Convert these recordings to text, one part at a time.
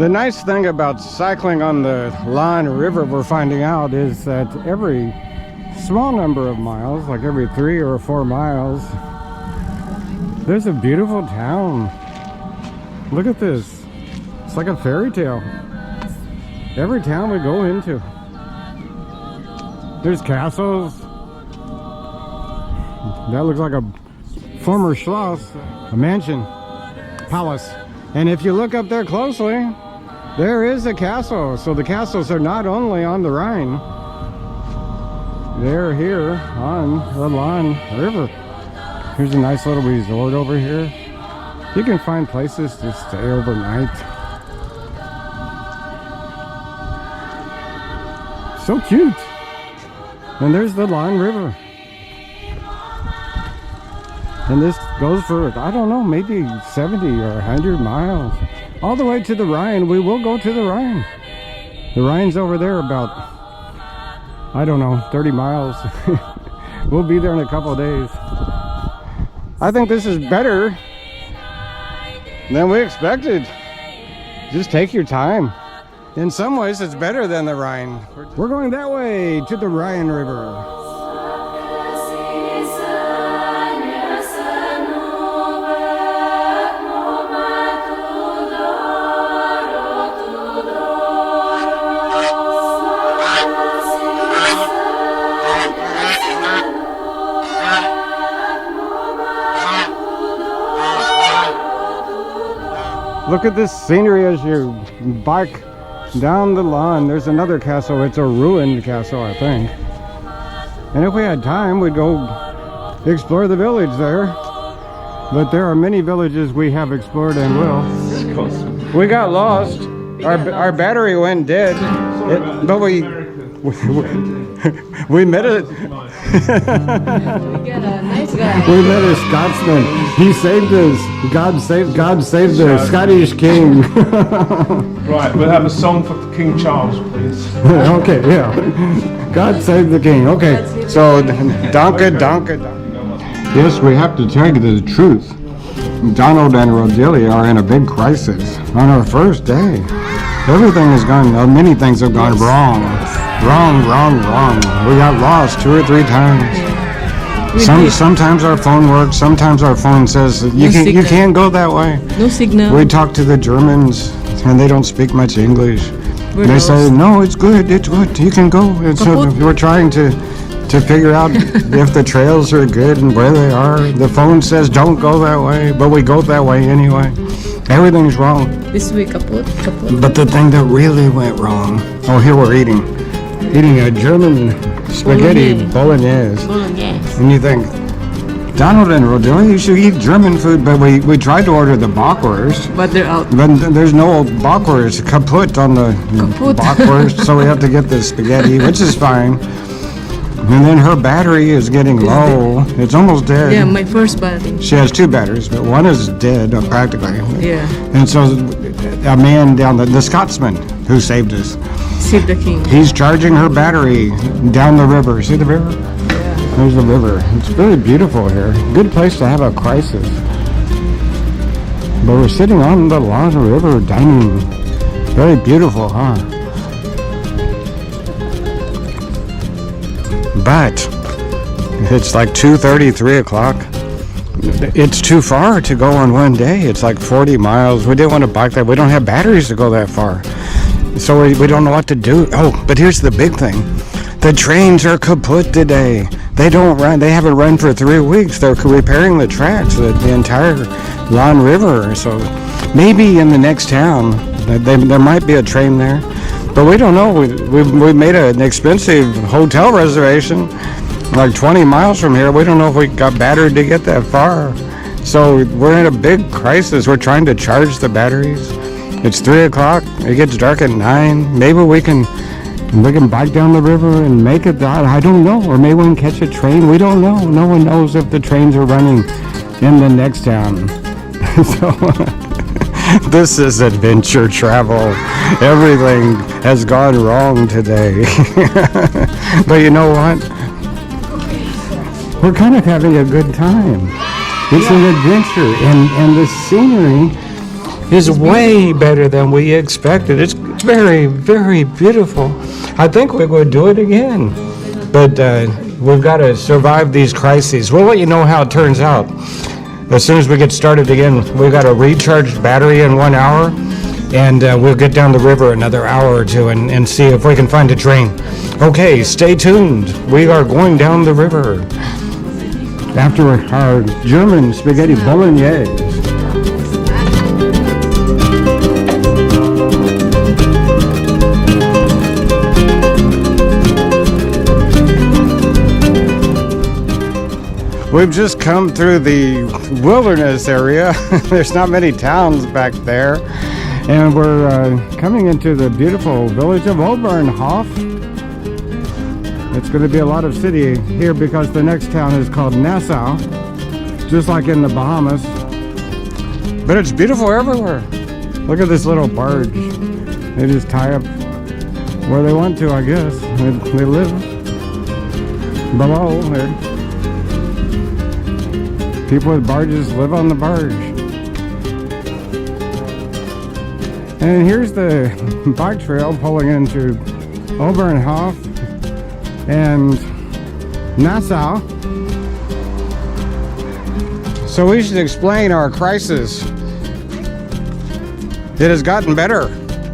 The nice thing about cycling on the Lahn River, we're finding out, is that every small number of miles, like every 3 or 4 miles, there's a beautiful town. Look at this. It's like a fairy tale. Every town we go into, there's castles. That looks like a former schloss, a mansion, palace. And if you look up there closely, there is a castle. So the castles are not only on the Rhine, they're here on the Lahn River. Here's a nice little resort over here. You can find places to stay overnight. So cute. And there's the Lahn River. And this goes for, I don't know, maybe 70 or 100 miles. All the way to the Rhine. We will go to the Rhine. The Rhine's over there about, I don't know, 30 miles. We'll be there in a couple of days. I think this is better than we expected. Just take your time. In some ways, it's better than the Rhine. We're going that way to the Rhine River. Look at this scenery as you bike down the Lahn. There's another castle. It's a ruined castle, I think. And if we had time, we'd go explore the village there. But there are many villages we have explored and will. We got lost. Our battery went dead. But we met a nice guy. We met a Scotsman. He saved us. God saved the Scottish king. Right, we'll have a song for King Charles, please. Okay, yeah. God save the king. Okay, so Donka. Yes, we have to tell you the truth. Donald and Rodelia are in a big crisis on our first day. Everything has gone, many things have gone wrong. Wrong. We got lost 2 or 3 times. Sometimes our phone works. Sometimes our phone says you can't go that way. No signal. We talk to the Germans, and they don't speak much English. They say no, it's good. You can go. And so we're trying to figure out if the trails are good and where they are. The phone says don't go that way, but we go that way anyway. Everything's wrong. This week kaput. But the thing that really went wrong. Oh, here we're eating a German spaghetti bolognese. And you think, Donald and Rodelia, you should eat German food, but we tried to order the bockwurst. But they're out. But there's no bockwurst, kaput on the bockwurst, so we have to get the spaghetti, which is fine. And then her battery is getting low. It's almost dead. Yeah, my first battery. She has 2 batteries, but one is dead, practically. Yeah. And so a man down the Scotsman who saved us. Save the king. He's charging her battery down the river. See the river? Yeah. There's the river. It's really beautiful here. Good place to have a crisis. But we're sitting on the Lahn River dining. Very beautiful, huh? But it's like 2:30, 3 o'clock. It's too far to go on one day. It's like 40 miles. We didn't want to bike that. We don't have batteries to go that far. So we don't know what to do. Oh, but here's the big thing. The trains are kaput today. They don't run. They haven't run for 3 weeks. They're repairing the tracks, the entire Lahn River. So maybe in the next town, there might be a train there. But we don't know. We made an expensive hotel reservation like 20 miles from here. We don't know if we got battered to get that far. So we're in a big crisis. We're trying to charge the batteries. It's 3 o'clock. It gets dark at 9. Maybe we can bike down the river and make it. I don't know. Or maybe we can catch a train. We don't know. No one knows if the trains are running in the next town. So this is adventure travel. Everything has gone wrong today. But you know what? We're kind of having a good time. It's an adventure, and the scenery is way better than we expected. It's very, very beautiful. I think we would do it again. But we've got to survive these crises. We'll let you know how it turns out. As soon as we get started again, we've got a recharged battery in 1 hour, and we'll get down the river another hour or two and see if we can find a train. Okay, stay tuned. We are going down the river. After our German spaghetti bolognese. We've just come through the wilderness area. There's not many towns back there. And we're coming into the beautiful village of Obernhof. It's going to be a lot of city here because the next town is called Nassau, just like in the Bahamas. But it's beautiful everywhere. Look at this little barge. They just tie up where they want to, I guess. They live below there. People with barges live on the barge. And here's the bike trail pulling into Obernhof and Nassau. So we should explain our crisis. It has gotten better,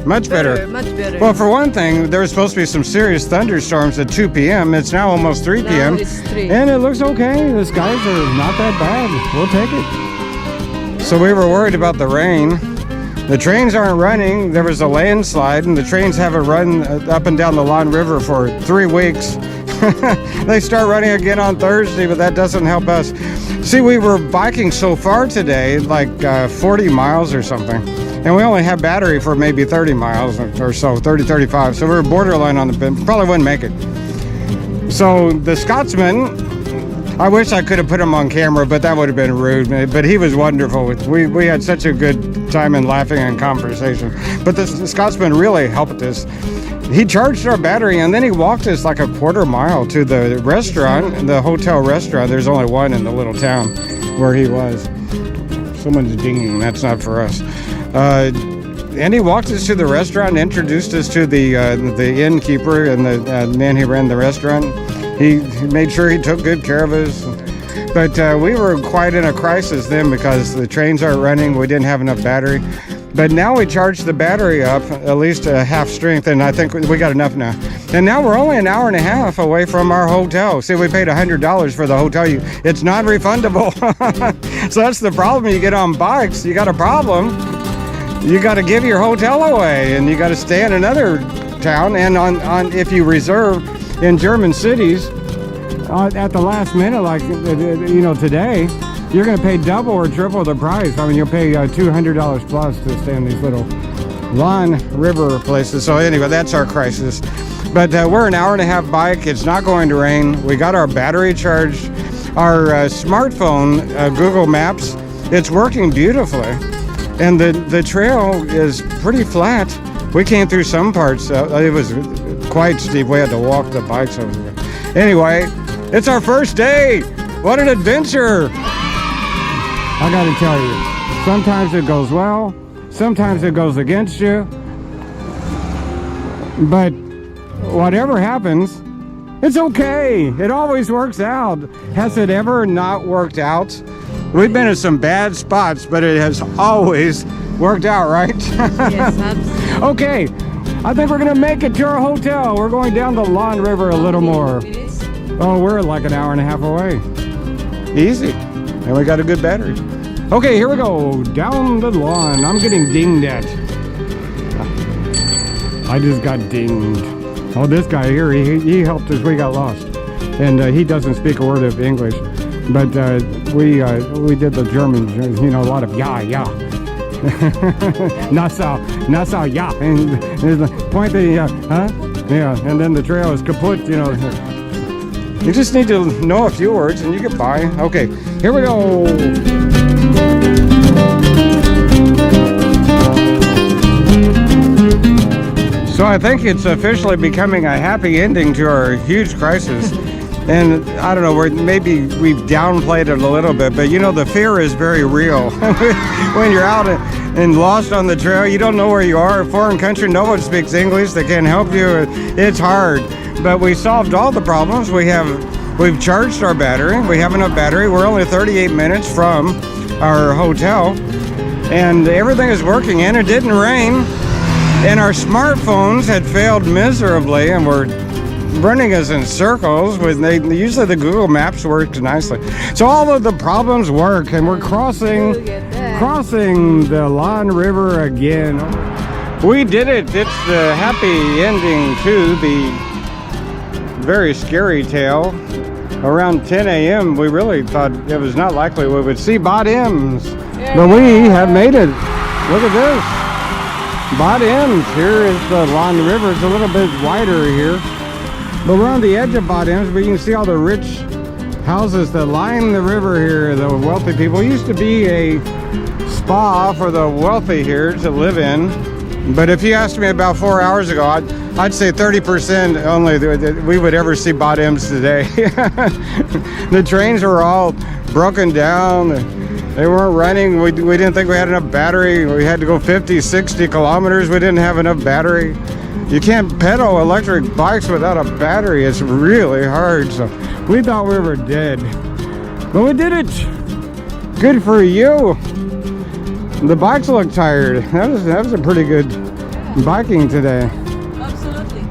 much better. Much better. Well, for one thing, there was supposed to be some serious thunderstorms at 2 p.m. It's now almost 3 p.m. Now it's 3. And it looks okay. The skies are not that bad. We'll take it. So we were worried about the rain. The trains aren't running. There was a landslide, and the trains haven't run up and down the Lahn River for 3 weeks. They start running again on Thursday, but that doesn't help us. See, we were biking so far today, like 40 miles or something, and we only have battery for maybe 30 miles or so, 30, 35. So we're borderline on the bend. Probably wouldn't make it. So the Scotsman, I wish I could have put him on camera, but that would have been rude. But he was wonderful. We had such a good time in laughing and conversation. But the Scotsman really helped us. He charged our battery, and then he walked us like a quarter mile to the restaurant, the hotel restaurant. There's only one in the little town where he was. Someone's dinging. That's not for us. And he walked us to the restaurant and introduced us to the innkeeper and the man who ran the restaurant. He made sure he took good care of us. But we were quite in a crisis then because the trains aren't running. We didn't have enough battery. But now we charged the battery up at least a half strength, and I think we got enough now. And now we're only an hour and a half away from our hotel. See, we paid $100 for the hotel. It's not refundable. So that's the problem. You get on bikes, you got a problem. You got to give your hotel away, and you got to stay in another town. And on if you reserve in German cities at the last minute, like today, you're going to pay double or triple the price. I mean, you'll pay $200 plus to stay in these little Lahn River places. So anyway, that's our crisis. But we're an hour and a half bike. It's not going to rain. We got our battery charged. Our smartphone, Google Maps, it's working beautifully. And the trail is pretty flat. We came through some parts. It was quite steep. We had to walk the bikes over there. Anyway, it's our first day. What an adventure. I got to tell you, sometimes it goes well, sometimes it goes against you, but whatever happens, it's okay. It always works out. Has it ever not worked out? We've been in some bad spots, but it has always worked out, right? Yes, absolutely. Okay, I think we're going to make it to our hotel. We're going down the Lahn River a little more. Oh, we're like an hour and a half away. Easy. And we got a good battery. Okay, here we go. Down the Lahn. I'm getting dinged at. I just got dinged. Oh, this guy here, he helped us. We got lost. And he doesn't speak a word of English. But we did the German, a lot of yeah. Nassau, yeah. And point the, huh? Yeah, and then the trail is kaput, You just need to know a few words and you get by. Okay, here we go. So I think it's officially becoming a happy ending to our huge crisis. And I don't know, maybe we've downplayed it a little bit, but you know, the fear is very real. When you're out and lost on the trail, you don't know where you are, a foreign country, no one speaks English, they can't help you, it's hard. But we solved all the problems. We've charged our battery, we have enough battery, we're only 38 minutes from our hotel, and everything is working, and it didn't rain, and our smartphones had failed miserably, and were running us in circles. Usually the Google Maps works nicely. So all of the problems work, and we're crossing the Lahn River again. We did it. It's the happy ending to the very scary tale. Around 10 a.m. we really thought it was not likely we would see bottoms, but we have made it. Look at this. Bottoms. Here is the Lahn River. It's a little bit wider here. But we're on the edge of Bottoms, but you can see all the rich houses that line the river here, the wealthy people. It used to be a spa for the wealthy here to live in. But if you asked me about 4 hours ago, I'd say 30% only that we would ever see Bottoms today. The trains were all broken down. They weren't running. We didn't think we had enough battery. We had to go 50, 60 kilometers. We didn't have enough battery. You can't pedal electric bikes without a battery. It's really hard. So we thought we were dead, but we did it. Good for you. The bikes look tired. That was a pretty good biking today. Absolutely.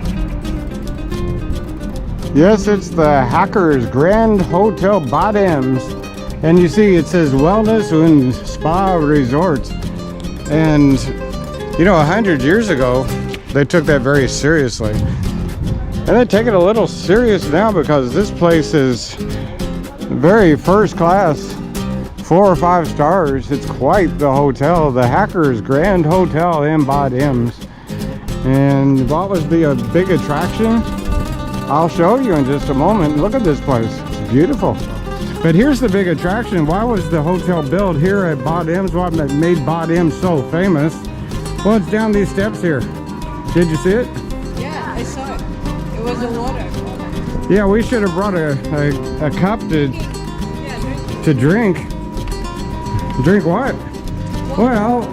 Yes, it's the Hackers Grand Hotel Bottoms, and you see it says Wellness and Spa Resorts. And you know, 100 years ago, they took that very seriously, and they take it a little serious now, because this place is very first class, 4 or 5 stars. It's quite the hotel, the Hackers Grand Hotel in Bottoms. And what was the big attraction? I'll show you in just a moment. Look at this place, it's beautiful. But here's the big attraction. Why was the hotel built here at Bottoms? What made Bottoms so famous? Well, it's down these steps here. Did you see it? Yeah, I saw it. It was the water. Yeah, we should have brought a cup to drink. Drink what? Well,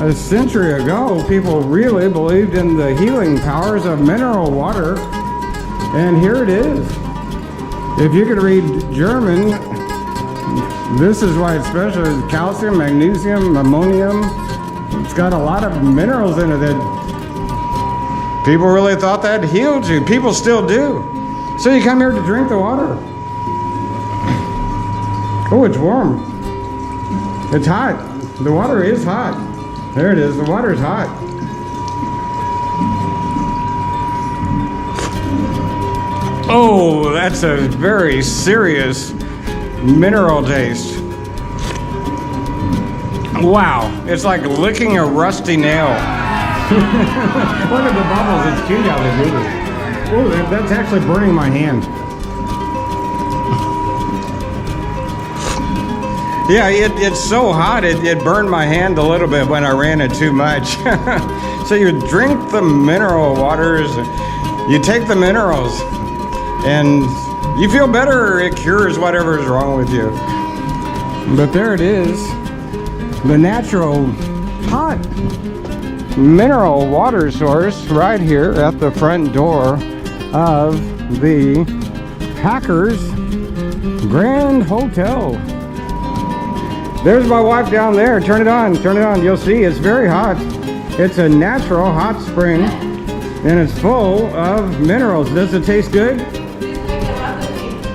a century ago, people really believed in the healing powers of mineral water, and here it is. If you could read German, this is why it's special. It's calcium, magnesium, ammonium. It's got a lot of minerals in it that people really thought that healed you. People still do. So you come here to drink the water. Oh, it's warm. It's hot. The water is hot. There it is. The water's hot. Oh, that's a very serious mineral taste. Wow, it's like licking a rusty nail. Look at the bubbles, it's cute how they do this. Oh, that's actually burning my hand. Yeah, it's so hot, it burned my hand a little bit when I ran it too much. So you drink the mineral waters, you take the minerals, and you feel better. It cures whatever is wrong with you. But there it is. The natural hot mineral water source right here at the front door of the Hackers Grand Hotel. There's my wife down there. Turn it on, turn it on. You'll see it's very hot. It's a natural hot spring, and it's full of minerals. Does it taste good?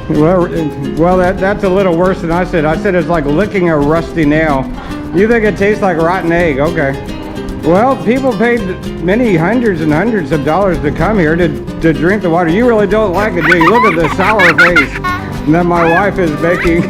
Well, that's a little worse than I said. I said it's like licking a rusty nail. You think it tastes like rotten egg? Okay. Well, people paid many hundreds and hundreds of dollars to come here to drink the water. You really don't like it, do you? Look at the sour face that my wife is making.